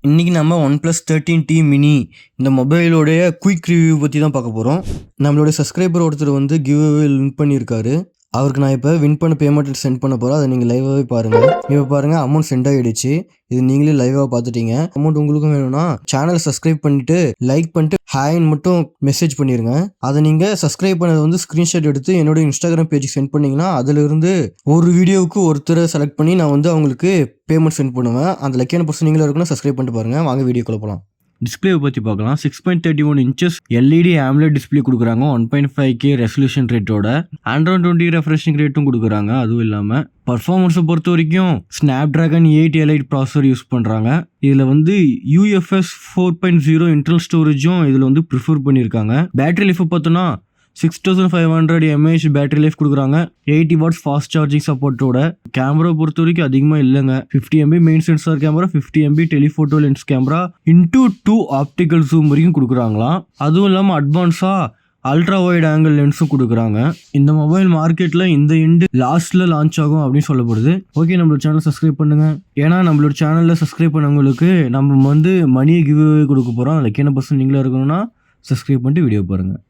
இன்றைக்கி நம்ம OnePlus 13T mini இந்த மொபைலோடைய குயிக் ரிவ்யூ பற்றி தான் பார்க்க போகிறோம். நம்மளோட சப்ஸ்கிரைபர் ஒருத்தர் வந்து கிவ் அவே வின் பண்ணியிருக்காரு. அவருக்கு நான் இப்போ வின் பண்ண பேமெண்ட் சென்ட் பண்ண போகிறேன். அதை நீங்கள் லைவாகவே பாருங்கள். இப்போ பாருங்கள், அமௌண்ட் சென்ட் ஆகிடுச்சு. இது நீங்களே லைவாக பார்த்துட்டீங்க. அமௌண்ட் உங்களுக்கும் வேணும்னா சேனலை சப்ஸ்கிரைப் பண்ணிவிட்டு லைக் பண்ணிட்டு ஹாய்ன்னு மட்டும் மெசேஜ் பண்ணிடுங்க. அதை நீங்கள் சப்ஸ்கிரைப் பண்ணதை வந்து ஸ்க்ரீன்ஷாட் எடுத்து என்னோட இன்ஸ்டாகிராம் பேஜுக்கு சென்ட் பண்ணிங்கன்னா அதிலிருந்து ஒரு வீடியோவுக்கு ஒருத்தரை செலக்ட் பண்ணி நான் வந்து அவங்களுக்கு பேமெண்ட் சென்ட் பண்ணுவேன். அந்த லக்கியான பர்சன் நீங்களும் இருக்குன்னா சப்ஸ்கிரைப் பண்ணிட்டு பாருங்கள். வாங்க வீடியோக்குள்ள போகலாம். டிஸ்பிளேவை பற்றி பார்க்கலாம். 6.31 இன்ச்சஸ் எல்இடி AMOLED டிஸ்பிளே கொடுக்குறாங்க. 1.5K ரெசல்யூஷன் ரேட்டோட Android 20 ரெஃப்ரெஷிங் ரேட்டும் கொடுக்குறாங்க. அதுவும் இல்லாமல் பர்ஃபார்மன்ஸை பொறுத்த வரைக்கும் Snapdragon 8 Elite ப்ராசஸர் யூஸ் பண்ணுறாங்க. இதில் வந்து UFS 4.0 இன்டர்னல் ஸ்டோரேஜும் இதில் வந்து ப்ரிஃபர் பண்ணியிருக்காங்க. பேட்டரி லைஃப் பார்த்தோன்னா 6500 mAh பேட்டரி லைஃப் கொடுக்குறாங்க. 80 watts ஃபாஸ்ட் சார்ஜிங் சப்போர்ட்டோட. கேமரா பொறுத்த வரைக்கும் அதிகமாக இல்லைங்க. 50 MB main sensor camera, 50 MB telephoto lens camera, *2 optical zoom வரைக்கும் கொடுக்குறாங்களாம். அதுவும் இல்லாமல் அட்வான்ஸாக அல்ட்ரா வைட் ஆங்கிள் லென்ஸும் கொடுக்குறாங்க. இந்த மொபைல் மார்க்கெட்டில் இந்த எண்டு லாஸ்ட்டில் லான்ச் ஆகும் அப்படின்னு சொல்லப்படுது. ஓகே, நம்மளோட சேனல் சப்ஸ்கிரைப் பண்ணுங்கள். ஏன்னா நம்மளோட சேனலில் சப்ஸ்கிரைப் பண்ணவங்களுக்கு நம்ம வந்து மணியை கிவ் அவே கொடுக்க போகிறோம். லக்கியான பர்சன் நீங்களும் இருக்கணும்னா சப்ஸ்கிரைப் பண்ணிட்டு வீடியோ பாருங்கள்.